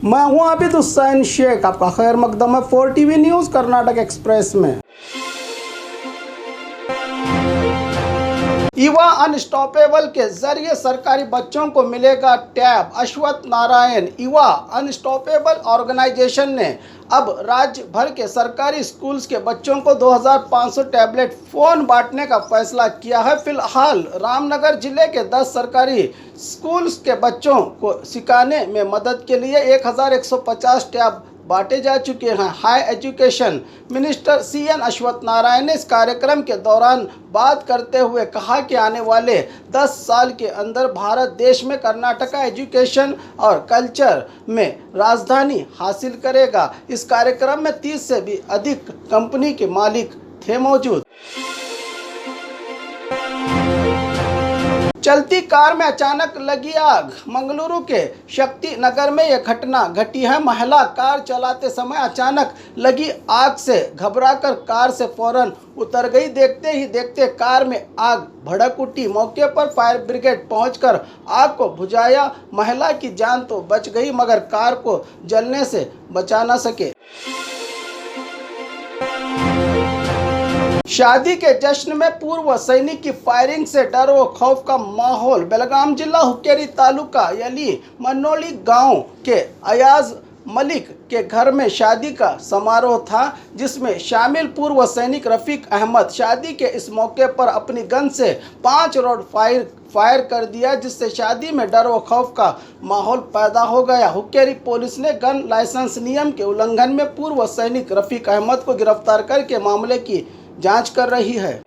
मैं हूं आबिद हुसैन शेख, आपका खैर मकदम है 4TV न्यूज़ कर्नाटक एक्सप्रेस में। युवा अनस्टॉपेबल के जरिए सरकारी बच्चों को मिलेगा टैब। अश्वत्थ नारायण युवा अनस्टॉपेबल ऑर्गेनाइजेशन ने अब राज्य भर के सरकारी स्कूल्स के बच्चों को 2500 टैबलेट फ़ोन बांटने का फैसला किया है। फिलहाल रामनगर जिले के 10 सरकारी स्कूल्स के बच्चों को सिखाने में मदद के लिए 1150 टैब बांटे जा चुके हैं। High education minister CN Ashwath Narayan ने इस कार्यक्रम के दौरान बात करते हुए कहा कि आने वाले 10 साल के अंदर भारत देश में कर्नाटक एजुकेशन और कल्चर में राजधानी हासिल करेगा। इस कार्यक्रम में 30 से भी अधिक कंपनी के मालिक थे मौजूद। चलती कार में अचानक लगी आग। मंगलुरु के शक्ति नगर में यह घटना घटी है। महिला कार चलाते समय अचानक लगी आग से घबराकर कार से फौरन उतर गई। देखते ही देखते कार में आग भड़क उठी। मौके पर फायर ब्रिगेड पहुंचकर आग को बुझाया। महिला की जान तो बच गई मगर कार को जलने से बचा न सके। शादी के जश्न में पूर्व सैनिक की फायरिंग से डर व खौफ का माहौल। बेलगाम जिला हुक्केरी तालुका यली मनोली गांव के अयाज मलिक के घर में शादी का समारोह था, जिसमें शामिल पूर्व सैनिक रफीक अहमद। शादी के इस मौके पर अपनी गन से 5 राउंड फायर कर दिया, जिससे शादी में डर व खौफ का माहौल पैदा हो गया। हुक्केरी पुलिस ने गन लाइसेंस नियम के उल्लंघन में पूर्व सैनिक रफीक अहमद को गिरफ्तार करके मामले की जांच कर रही है।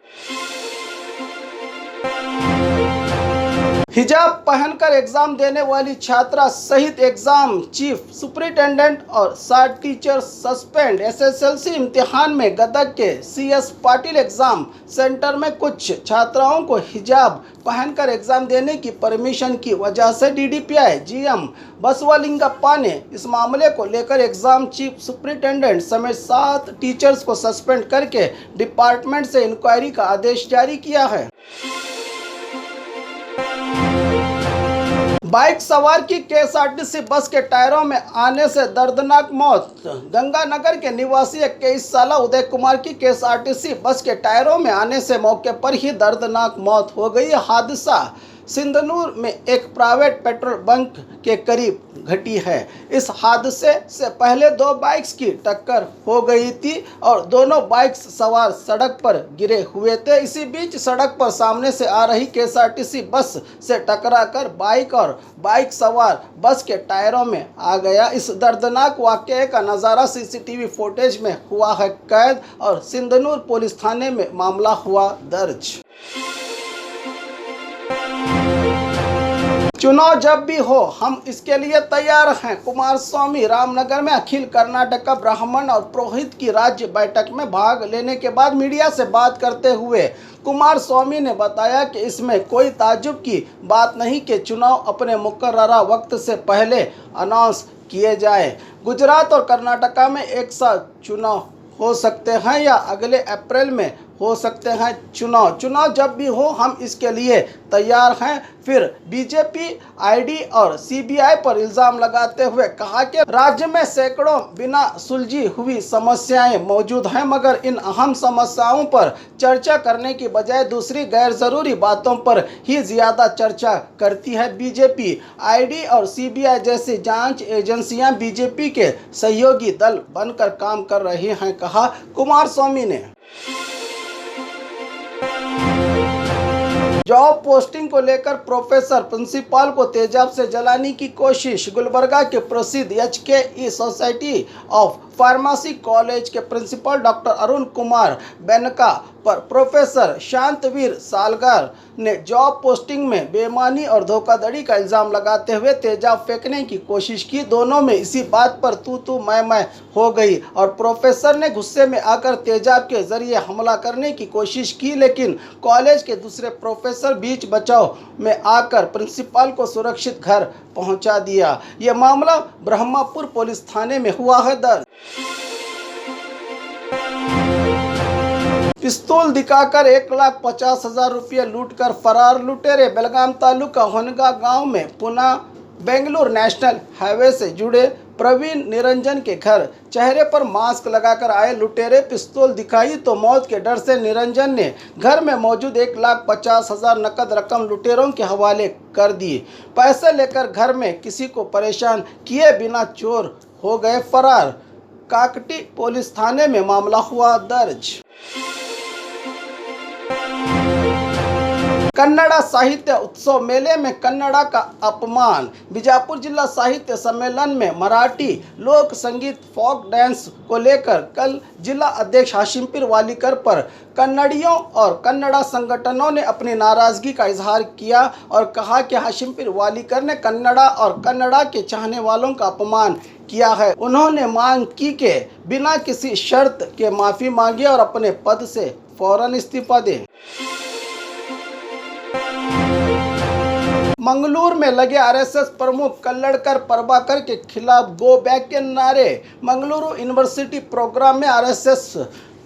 हिजाब पहनकर एग्जाम देने वाली छात्रा सहित एग्जाम चीफ सुपरिटेंडेंट और 60 टीचर सस्पेंड। SSLC इम्तिहान में गदग के CS पाटिल एग्जाम सेंटर में कुछ छात्राओं को हिजाब पहनकर एग्जाम देने की परमिशन की वजह से DDPI GM बसवलिंगप्पा ने इस मामले को लेकर एग्जाम चीफ सुपरिटेंडेंट समेत 7 टीचर्स को सस्पेंड करके डिपार्टमेंट से इंक्वायरी का आदेश जारी किया है। बाइक सवार की KSRTC बस के टायरों में आने से दर्दनाक मौत। गंगानगर के निवासी 21 साल उदय कुमार की KSRTC बस के टायरों में आने से मौके पर ही दर्दनाक मौत हो गई। हादसा सिंधनूर में एक प्राइवेट पेट्रोल बंक के करीब घटी है। इस हादसे से पहले 2 बाइक्स की टक्कर हो गई थी और दोनों बाइक्स सवार सड़क पर गिरे हुए थे। इसी बीच सड़क पर सामने से आ रही KSRTC बस से टकराकर बाइक और बाइक सवार बस के टायरों में आ गया। इस दर्दनाक वाकये का नज़ारा CCTV फुटेज में हुआ है कैद और सिंधनूर पुलिस थाने में मामला हुआ दर्ज। चुनाव जब भी हो हम इसके लिए तैयार हैं। कुमारस्वामी रामनगर में अखिल कर्नाटक ब्राह्मण और पुरोहित की राज्य बैठक में भाग लेने के बाद मीडिया से बात करते हुए कुमारस्वामी ने बताया कि इसमें कोई ताज्जुब की बात नहीं कि चुनाव अपने मुकर्ररा वक्त से पहले अनाउंस किए जाए। गुजरात और कर्नाटक में एक साथ चुनाव हो सकते हैं या अगले अप्रैल में हो सकते हैं चुनाव जब भी हो हम इसके लिए तैयार हैं। फिर बीजेपी ID और CBI पर इल्ज़ाम लगाते हुए कहा कि राज्य में सैकड़ों बिना सुलझी हुई समस्याएं मौजूद हैं, मगर इन अहम समस्याओं पर चर्चा करने की बजाय दूसरी गैर ज़रूरी बातों पर ही ज़्यादा चर्चा करती है। बीजेपी ID और CBI जैसी जांच एजेंसियां बीजेपी के सहयोगी दल बनकर काम कर रही हैं, कहा कुमारस्वामी ने। जॉब पोस्टिंग को लेकर प्रोफेसर प्रिंसिपल को तेजाब से जलाने की कोशिश। गुलबर्गा के प्रसिद्ध HKE society of pharmacy college के प्रिंसिपल डॉक्टर अरुण कुमार बेनका पर प्रोफेसर शांतवीर सालगर ने जॉब पोस्टिंग में बेईमानी और धोखाधड़ी का इल्ज़ाम लगाते हुए तेजाब फेंकने की कोशिश की। दोनों में इसी बात पर तू मैं हो गई और प्रोफेसर ने गुस्से में आकर तेजाब के जरिए हमला करने की कोशिश की, लेकिन कॉलेज के दूसरे प्रोफेसर बीच बचाव में आकर प्रिंसिपल को सुरक्षित घर पहुंचा दिया। यह मामला ब्रह्मपुर पुलिस थाने में हुआ है दर्ज। पिस्तौल दिखाकर 1,50,000 रुपये लूटकर फरार लुटेरे। बेलगाम तालुका होनगा गांव में पुणे बेंगलुरु नेशनल हाईवे से जुड़े प्रवीण निरंजन के घर। चेहरे पर मास्क लगाकर आए लुटेरे पिस्तौल दिखाई तो मौत के डर से निरंजन ने घर में मौजूद 1,50,000 नकद रकम लुटेरों के हवाले कर दी। पैसे लेकर घर में किसी को परेशान किए बिना चोर हो गए फरार। काकटी पुलिस थाने में मामला हुआ दर्ज। कन्नड़ा साहित्य उत्सव मेले में कन्नड़ा का अपमान। बीजापुर जिला साहित्य सम्मेलन में मराठी लोक संगीत फोक डांस को लेकर कल जिला अध्यक्ष हाशिमपीर वालीकर पर कन्नड़ियों और कन्नड़ा संगठनों ने अपनी नाराजगी का इजहार किया और कहा कि हाशिमपीर वालीकर ने कन्नड़ा और कन्नड़ा के चाहने वालों का अपमान किया है। उन्होंने मांग की कि बिना किसी शर्त के माफी मांगे और अपने पद से फौरन इस्तीफा दे। मंगलूर में लगे आरएसएस प्रमुख कल्लड़कर प्रभाकर के खिलाफ गो बैक के नारे। मंगलुरु यूनिवर्सिटी प्रोग्राम में आरएसएस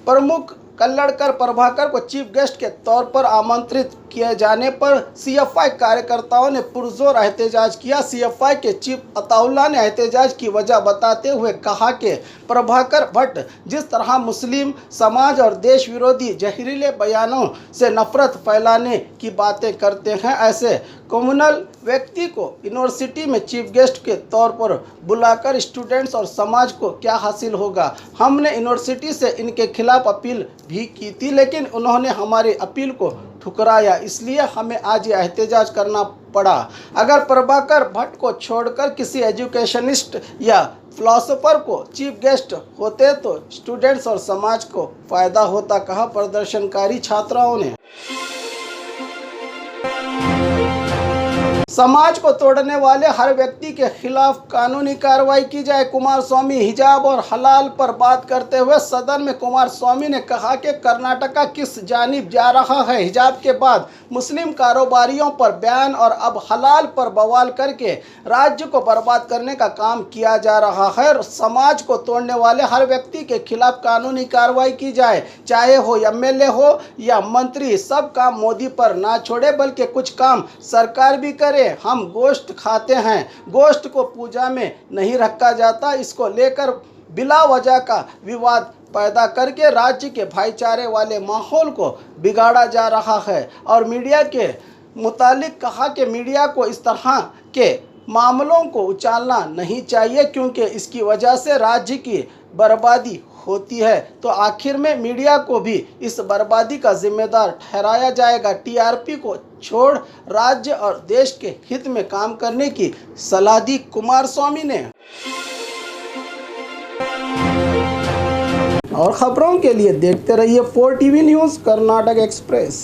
प्रमुख कल्लड़कर प्रभाकर को चीफ गेस्ट के तौर पर आमंत्रित किए जाने पर सीएफआई कार्यकर्ताओं ने पुरजोर एहतजाज किया। सीएफआई के चीफ अताउल्ला ने एहतजाज की वजह बताते हुए कहा कि प्रभाकर भट्ट जिस तरह मुस्लिम समाज और देश विरोधी जहरीले बयानों से नफरत फैलाने की बातें करते हैं, ऐसे कम्युनल व्यक्ति को यूनिवर्सिटी में चीफ गेस्ट के तौर पर बुलाकर स्टूडेंट्स और समाज को क्या हासिल होगा। हमने यूनिवर्सिटी से इनके खिलाफ अपील भी की थी, लेकिन उन्होंने हमारी अपील को ठुकराया, इसलिए हमें आज यह एहतजाज करना पड़ा। अगर प्रभाकर भट्ट को छोड़कर किसी एजुकेशनिस्ट या फिलोसोफर को चीफ गेस्ट होते तो स्टूडेंट्स और समाज को फायदा होता, कहा प्रदर्शनकारी छात्राओं ने। समाज को तोड़ने वाले हर व्यक्ति के खिलाफ कानूनी कार्रवाई की जाए। कुमारस्वामी हिजाब और हलाल पर बात करते हुए सदन में कुमारस्वामी ने कहा कि कर्नाटका किस जानिब जा रहा है। हिजाब के बाद मुस्लिम कारोबारियों पर बैन और अब हलाल पर बवाल करके राज्य को बर्बाद करने का काम किया जा रहा है। समाज को तोड़ने वाले हर व्यक्ति के खिलाफ कानूनी कार्रवाई की जाए, चाहे हो एमएलए हो या मंत्री। सब काम मोदी पर ना छोड़े बल्कि कुछ काम सरकार भी करे। हम गोश्त खाते हैं, गोश्त को पूजा में नहीं रखा जाता। इसको लेकर बिला वजह का विवाद पैदा करके राज्य के भाईचारे वाले माहौल को बिगाड़ा जा रहा है। और मीडिया के मुतालिक कहा कि मीडिया को इस तरह के मामलों को उछालना नहीं चाहिए, क्योंकि इसकी वजह से राज्य की बर्बादी होती है। तो आखिर में मीडिया को भी इस बर्बादी का जिम्मेदार ठहराया जाएगा। टीआरपी को छोड़ राज्य और देश के हित में काम करने की सलाह दी कुमारस्वामी ने। और खबरों के लिए देखते रहिए 4 टीवी न्यूज़ कर्नाटक एक्सप्रेस।